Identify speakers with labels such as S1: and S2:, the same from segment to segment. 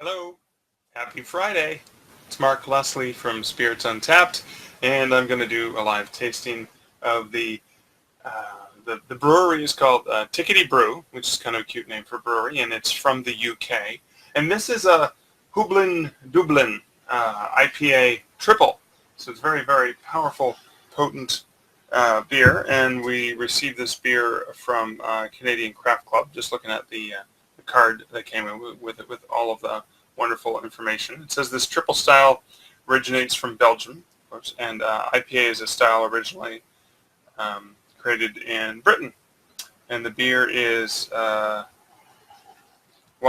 S1: Hello, happy Friday. It's Mark Leslie from Spirits Untapped, and I'm going to do a live tasting of the brewery is called Tickety Brew, which is kind of a cute name for brewery, and it's from the UK. And this is a Hublin Dublin IPA triple, so it's very, very powerful, potent beer, and we received this beer from Canadian Craft Club. Just looking at the card that came in with it, with all of the wonderful information. It says this triple style originates from Belgium, of course, and IPA is a style originally created in Britain. And the beer is, well,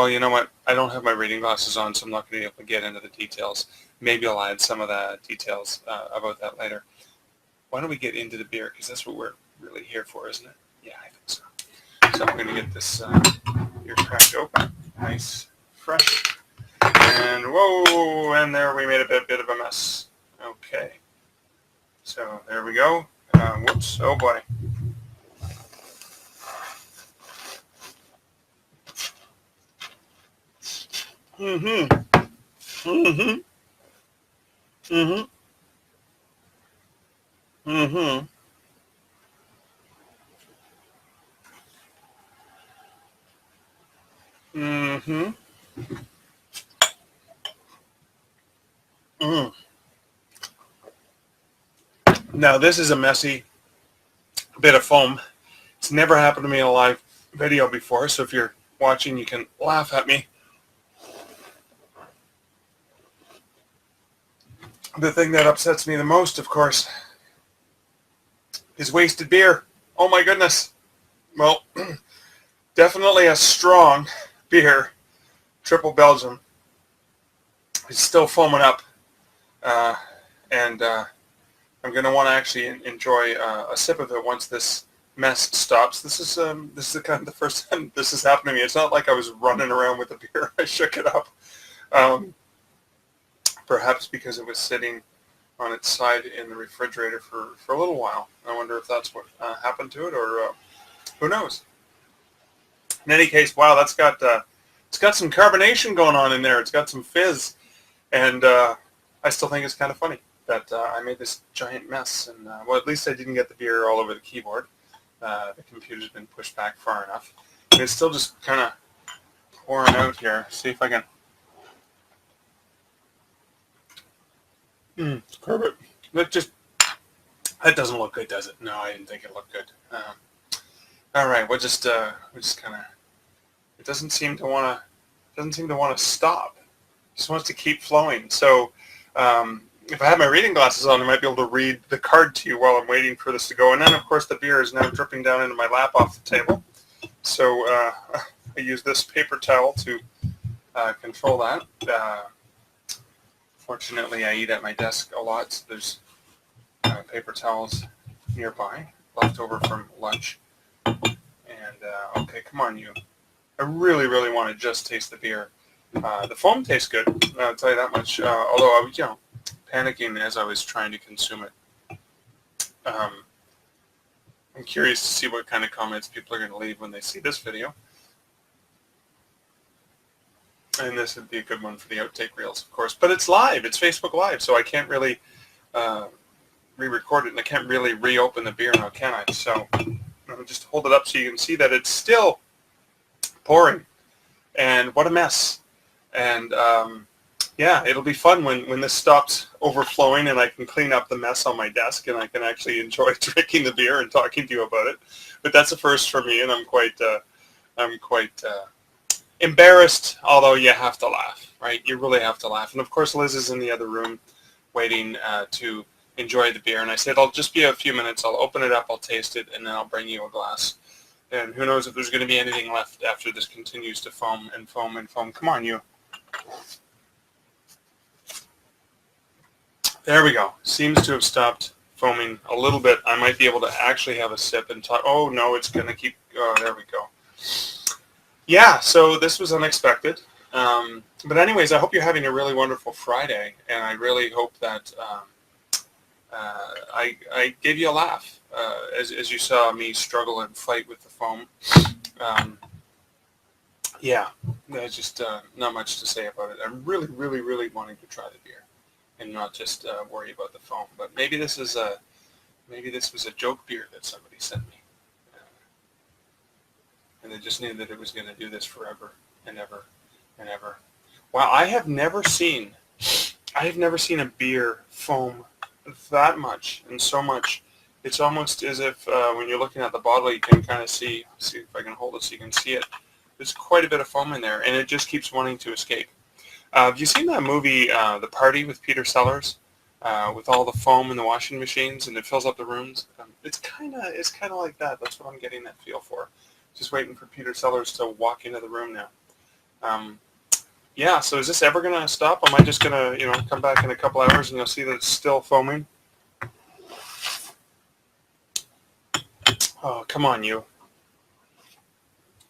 S1: you know what? I don't have my reading glasses on, so I'm not going to be able to get into the details. Maybe I'll add some of the details about that later. Why don't we get into the beer, because that's what we're really here for, isn't it? Yeah, I think so. So I'm going to get this beer cracked open. Nice, fresh. And whoa, and there we made a bit of a mess. Okay. So there we go. Whoops, oh boy. Mm-hmm. Mm-hmm. Mm-hmm. Mm-hmm. Mm-hmm. Mm. Now this is a messy bit of foam. It's never happened to me in a live video before, so if you're watching, you can laugh at me. The thing that upsets me the most, of course, is wasted beer. Oh my goodness. Well, definitely a strong beer, Triple Belgium. It's still foaming up, and I'm going to want to actually enjoy a sip of it once this mess stops. This is the kind of the first time this has happened to me. It's not like I was running around with the beer. I shook it up. Perhaps because it was sitting on its side in the refrigerator for a little while. I wonder if that's what happened to it, or who knows. In any case, wow, it's got some carbonation going on in there. It's got some fizz, and I still think it's kind of funny that I made this giant mess. And well, at least I didn't get the beer all over the keyboard. The computer's been pushed back far enough, and it's still just kind of pouring out here. See if I can. Perfect. That doesn't look good, does it? No, I didn't think it looked good. All right, we'll just kind of. It doesn't seem to want to stop. It just wants to keep flowing. So if I had my reading glasses on, I might be able to read the card to you while I'm waiting for this to go. And then, of course, the beer is now dripping down into my lap off the table. So I use this paper towel to control that. Fortunately, I eat at my desk a lot, so there's paper towels nearby, left over from lunch. And, okay, come on, you. I really, really want to just taste the beer. The foam tastes good, I'll tell you that much, although I was, panicking as I was trying to consume it. I'm curious to see what kind of comments people are going to leave when they see this video. And this would be a good one for the outtake reels, of course. But it's live. It's Facebook Live, so I can't really re-record it, and I can't really reopen the beer now, can I? So I'll just hold it up so you can see that it's still pouring. And what a mess. And yeah, it'll be fun when this stops overflowing and I can clean up the mess on my desk and I can actually enjoy drinking the beer and talking to you about it. But that's a first for me, and I'm quite embarrassed, although you have to laugh, right? You really have to laugh. And of course, Liz is in the other room waiting to enjoy the beer. And I said, I'll just be a few minutes. I'll open it up, I'll taste it, and then I'll bring you a glass. And who knows if there's going to be anything left after this continues to foam and foam and foam. Come on, you. There we go. Seems to have stopped foaming a little bit. I might be able to actually have a sip and talk. Oh, no, it's going to keep. Oh, there we go. Yeah, so this was unexpected. But anyways, I hope you're having a really wonderful Friday, and I really hope that I gave you a laugh as you saw me struggle and fight with the foam. Yeah, there's just not much to say about it. I'm really, really, really wanting to try the beer and not just worry about the foam. But maybe this was a joke beer that somebody sent me, uh, and they just knew that it was going to do this forever and ever and ever. Wow, I have never seen a beer foam that much and so much. It's almost as if when you're looking at the bottle, you can kind of see if I can hold it so you can see it. There's quite a bit of foam in there, and it just keeps wanting to escape. Have you seen that movie, The Party, with Peter Sellers, with all the foam in the washing machines, and it fills up the rooms? It's kind of like that. That's what I'm getting that feel for. Just waiting for Peter Sellers to walk into the room now. Um, yeah. So is this ever gonna stop? Am I just gonna, come back in a couple hours and you'll see that it's still foaming? Oh, come on, you.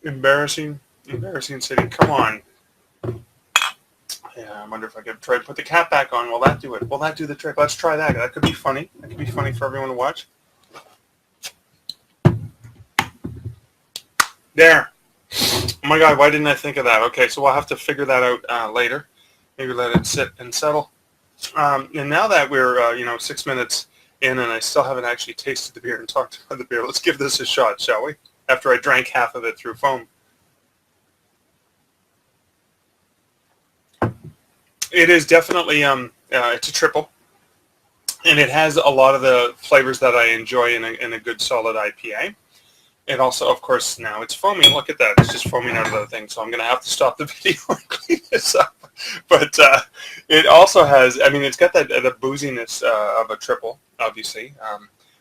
S1: Embarrassing, embarrassing city. Come on. Yeah, I wonder if I could try to put the cap back on. Will that do it? Will that do the trick? Let's try that. That could be funny. That could be funny for everyone to watch. There. Oh my God, why didn't I think of that? Okay, so we'll have to figure that out later. Maybe let it sit and settle. And now that we're, 6 minutes in and I still haven't actually tasted the beer and talked about the beer, let's give this a shot, shall we? After I drank half of it through foam. It is definitely, it's a triple. And it has a lot of the flavors that I enjoy in a good solid IPA. It also, of course, now it's foaming. Look at that. It's just foaming out of the thing. So I'm going to have to stop the video and clean this up. But it also has, it's got the booziness of a triple, obviously,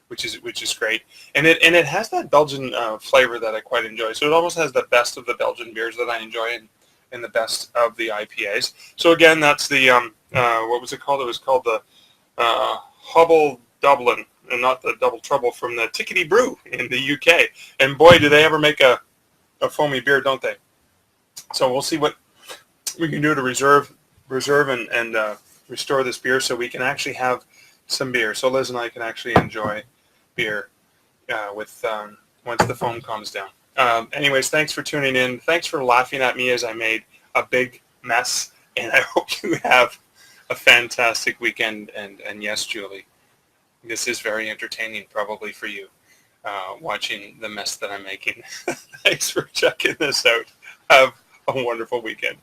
S1: which is great. And it has that Belgian flavor that I quite enjoy. So it almost has the best of the Belgian beers that I enjoy and the best of the IPAs. So again, that's the, what was it called? It was called the Hubble Dublin, and not the Double Trouble from the Tickety Brew in the UK. And boy, do they ever make a foamy beer, don't they? So we'll see what we can do to reserve and restore this beer so we can actually have some beer. So Liz and I can actually enjoy beer with once the foam calms down. Anyways, thanks for tuning in. Thanks for laughing at me as I made a big mess. And I hope you have a fantastic weekend. And yes, Julie, this is very entertaining probably for you, watching the mess that I'm making. Thanks for checking this out. Have a wonderful weekend.